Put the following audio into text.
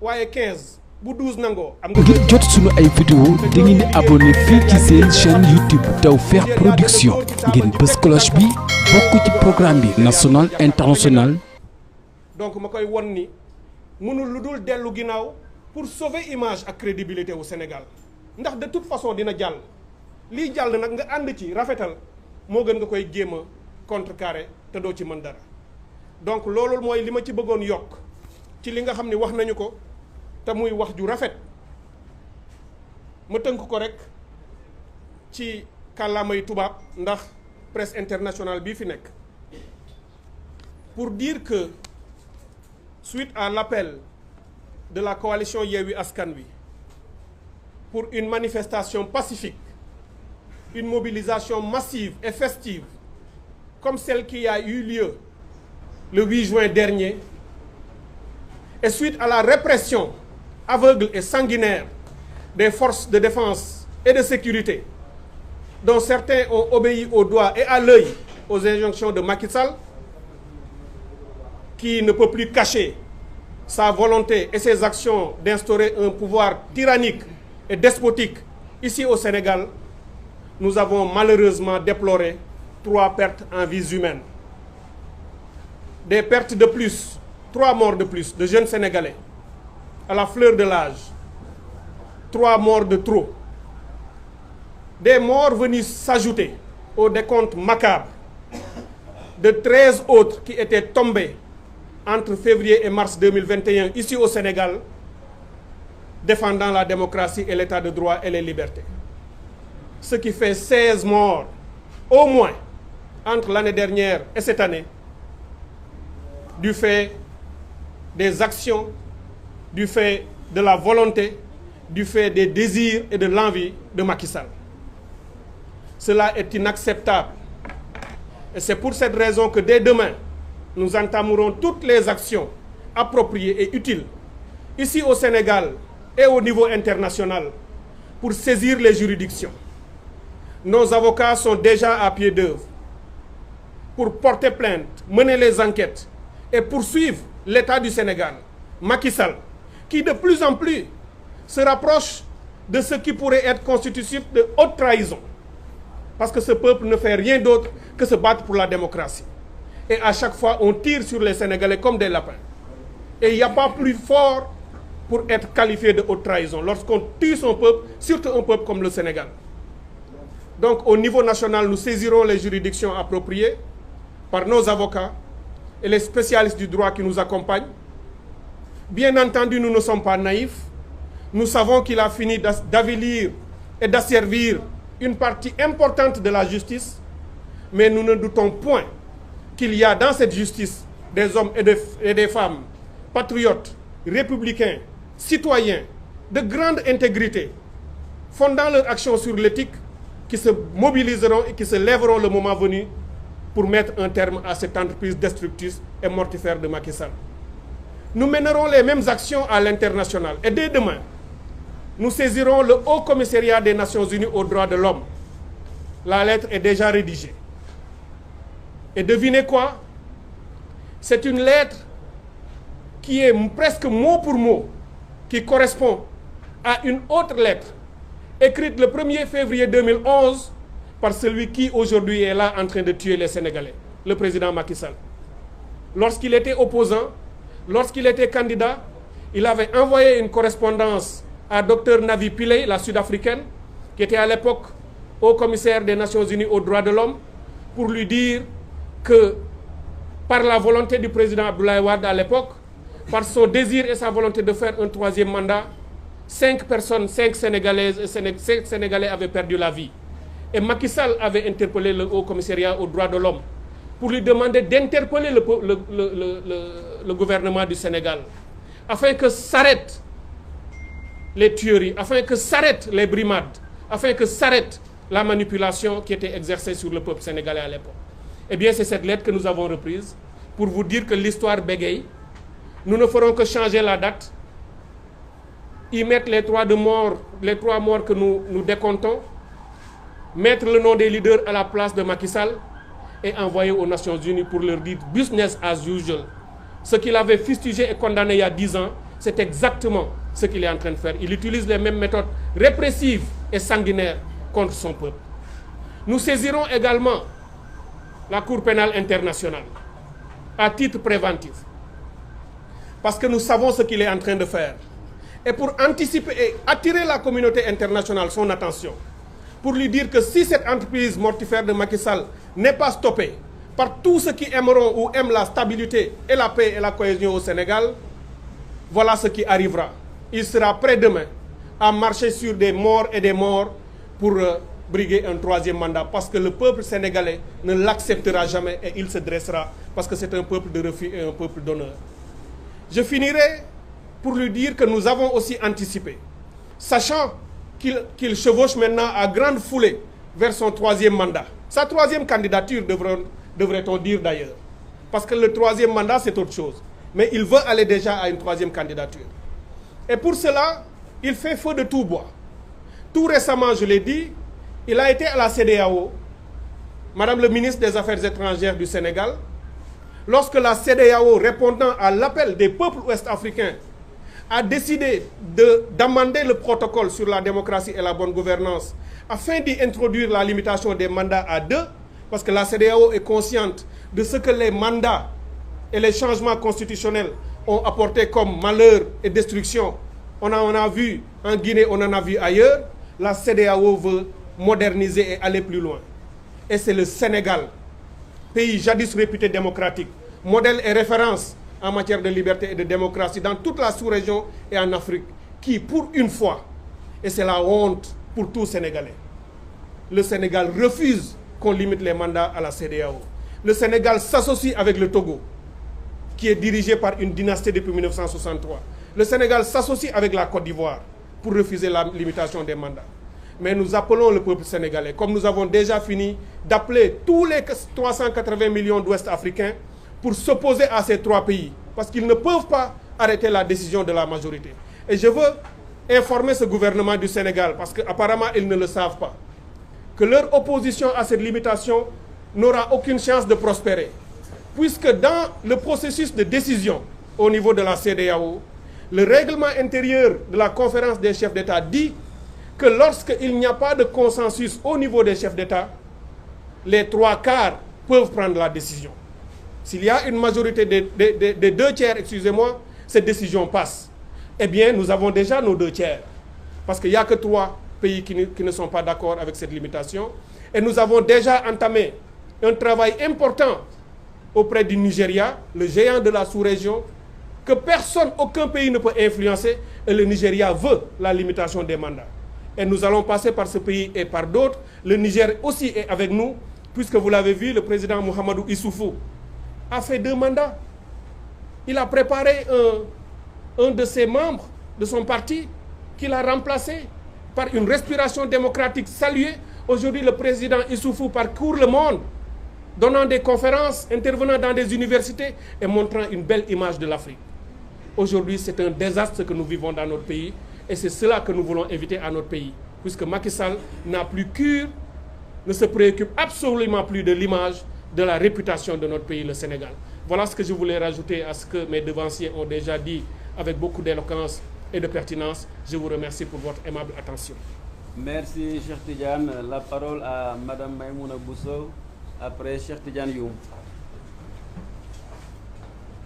waaye 15 bu 12 nangoo am ngir jot sunu ay vidéo da ngeen di abonné fii ci seen chaîne YouTube Tawfekh Production ngeen bës cloche bi bokk ci programme bi national international. donc ma koy won ni mënul lu dul dellu ginnaaw pour sauver image ak crédibilité wu Sénégal ndax de toute façon dina jàll lii jàll nag nga ànd ci rafetal moo gën nga koy jéem a contrecarrer te doo ci mën dara donc loolu mooy li ma ci bëggoon yokk ci li nga xam ni wax nañu ko te muy wax ju rafet ma tënk ko rek ci kàllaamay tubaab ndax presse internationale bii fi nekk pour dire que suite à l'appel de la coalition Yewwi Askan Wi pour une manifestation pacifique, une mobilisation massive et festive comme celle qui a eu lieu le 8 juin dernier, et suite à la répression aveugle et sanguinaire des forces de défense et de sécurité, dont certains ont obéi au doigt et à l'œil aux injonctions de Macky Sall, qui ne peut plus cacher sa volonté et ses actions d'instaurer un pouvoir tyrannique et despotique ici au Sénégal, nous avons malheureusement déploré 3 pertes en vies humaines. Des pertes de plus, 3 morts de plus de jeunes Sénégalais à la fleur de l'âge, 3 morts de trop. Des morts venus s'ajouter au décompte macabre de 13 autres qui étaient tombés entre février et mars 2021 ici au Sénégal, défendant la démocratie et l'état de droit et les libertés. Ce qui fait 16 morts au moins entre l'année dernière et cette année, du fait des actions, du fait de la volonté, du fait des désirs et de l'envie de Macky Sall. Cela est inacceptable. Et c'est pour cette raison que dès demain, nous entamerons toutes les actions appropriées et utiles, ici au Sénégal et au niveau international, pour saisir les juridictions. Nos avocats sont déjà à pied d'œuvre pour porter plainte, mener les enquêtes et poursuivre l'État du Sénégal, Macky Sall, qui de plus en plus se rapproche de ce qui pourrait être constitutif de haute trahison. Parce que ce peuple ne fait rien d'autre que se battre pour la démocratie. Et à chaque fois, on tire sur les Sénégalais comme des lapins. Et il n'y a pas plus fort pour être qualifié de haute trahison lorsqu'on tue son peuple, surtout un peuple comme le Sénégal. Donc au niveau national, nous saisirons les juridictions appropriées par nos avocats et les spécialistes du droit qui nous accompagnent. Bien entendu, nous ne sommes pas naïfs. Nous savons qu'il a fini d'avilir et d'asservir une partie importante de la justice, mais nous ne doutons point qu'il y a dans cette justice des hommes et des femmes patriotes, républicains, citoyens, de grande intégrité, fondant leur action sur l'éthique, qui se mobiliseront et qui se lèveront le moment venu pour mettre un terme à cette entreprise destructrice et mortifère de Macky Sall. Nous mènerons les mêmes actions à l'international. Et dès demain, nous saisirons le Haut Commissariat des Nations Unies aux droits de l'homme. La lettre est déjà rédigée. Et devinez quoi? C'est une lettre qui est presque mot pour mot, qui correspond à une autre lettre écrite le 1er février 2011 par celui qui aujourd'hui est là en train de tuer les Sénégalais, le président Macky Sall. Lorsqu'il était opposant, lorsqu'il était candidat, il avait envoyé une correspondance à Dr Navi Pillay, la Sud-Africaine, qui était à l'époque haut commissaire des Nations Unies aux droits de l'homme, pour lui dire que par la volonté du président Abdoulaye Wade à l'époque, par son désir et sa volonté de faire un 3e mandat, 5 personnes, 5 Sénégalaises et 5 Sénégalais avaient perdu la vie. Et Macky Sall avait interpellé le Haut Commissariat aux droits de l'homme pour lui demander d'interpeller le gouvernement du Sénégal afin que s'arrêtent les tueries, afin que s'arrêtent les brimades, afin que s'arrête la manipulation qui était exercée sur le peuple sénégalais à l'époque. Eh bien, c'est cette lettre que nous avons reprise pour vous dire que l'histoire bégaye. Nous ne ferons que changer la date, y mettre les 3 morts que nous décomptons, mettre le nom des leaders à la place de Macky Sall et envoyer aux Nations Unies pour leur dire business as usual. Ce qu'il avait fustigé et condamné il y a 10 ans, C'est exactement ce qu'il est en train de faire. Il utilise les mêmes méthodes répressives et sanguinaires contre son peuple. Nous saisirons également la Cour pénale internationale à titre préventif. Parce que nous savons ce qu'il est en train de faire. Et pour anticiper et attirer la communauté internationale son attention, pour lui dire que si cette entreprise mortifère de Macky Sall n'est pas stoppée par tous ceux qui aimeront ou aiment la stabilité et la paix et la cohésion au Sénégal, voilà ce qui arrivera. Il sera prêt demain à marcher sur des morts et des morts pour briguer un troisième mandat. Parce que le peuple sénégalais ne l'acceptera jamais et il se dressera. Parce que c'est un peuple de refus et un peuple d'honneur. Je finirai pour lui dire que nous avons aussi anticipé. Sachant qu'il chevauche maintenant à grande foulée vers son troisième mandat. Sa troisième candidature, devrait-on dire d'ailleurs. Parce que le troisième mandat, c'est autre chose. Mais il veut aller déjà à une troisième candidature. Et pour cela, il fait feu de tout bois. Tout récemment, je l'ai dit, il a été à la CEDEAO, Madame le ministre des Affaires étrangères du Sénégal, lorsque la CEDEAO, répondant à l'appel des peuples ouest-africains, a décidé d'amender le protocole sur la démocratie et la bonne gouvernance afin d'y introduire la limitation des mandats à 2, parce que la CEDEAO est consciente de ce que les mandats et les changements constitutionnels ont apporté comme malheur et destruction. On en a vu en Guinée, on en a vu ailleurs. La CEDEAO veut moderniser et aller plus loin. Et c'est le Sénégal, pays jadis réputé démocratique, modèle et référence en matière de liberté et de démocratie dans toute la sous-région et en Afrique, qui pour une fois, et c'est la honte pour tout Sénégalais, le Sénégal refuse qu'on limite les mandats à la CEDEAO. Le Sénégal s'associe avec le Togo, qui est dirigé par une dynastie depuis 1963. Le Sénégal s'associe avec la Côte d'Ivoire pour refuser la limitation des mandats. Mais nous appelons le peuple sénégalais, comme nous avons déjà fini d'appeler tous les 380 millions d'Ouest-Africains pour s'opposer à ces trois pays, parce qu'ils ne peuvent pas arrêter la décision de la majorité. Et je veux informer ce gouvernement du Sénégal, parce qu'apparemment ils ne le savent pas, que leur opposition à cette limitation n'aura aucune chance de prospérer. Puisque dans le processus de décision au niveau de la CEDEAO, le règlement intérieur de la conférence des chefs d'État dit que lorsqu'il n'y a pas de consensus au niveau des chefs d'État, les 3/4 peuvent prendre la décision. S'il y a une majorité des 2/3, excusez-moi, cette décision passe. Eh bien, nous avons déjà nos 2/3. Parce qu'il n'y a que 3 pays qui ne sont pas d'accord avec cette limitation. Et nous avons déjà entamé un travail important auprès du Nigeria, le géant de la sous-région, que personne, aucun pays ne peut influencer, et le Nigeria veut la limitation des mandats. Et nous allons passer par ce pays et par d'autres. Le Niger aussi est avec nous, puisque vous l'avez vu, le président Mouhamadou Issoufou a fait 2 mandats. Il a préparé un de ses membres de son parti qu'il a remplacé par une respiration démocratique saluée. Aujourd'hui, le président Issoufou parcourt le monde, donnant des conférences, intervenant dans des universités et montrant une belle image de l'Afrique. Aujourd'hui, c'est un désastre que nous vivons dans notre pays et c'est cela que nous voulons éviter à notre pays. Puisque Macky Sall n'a plus cure, ne se préoccupe absolument plus de l'image, de la réputation de notre pays, le Sénégal. Voilà ce que je voulais rajouter à ce que mes devanciers ont déjà dit avec beaucoup d'éloquence et de pertinence. Je vous remercie pour votre aimable attention. Merci, Cheikh Tidiane. La parole à Madame Maïmouna Bousso, après Cheikh Tidiane Youm.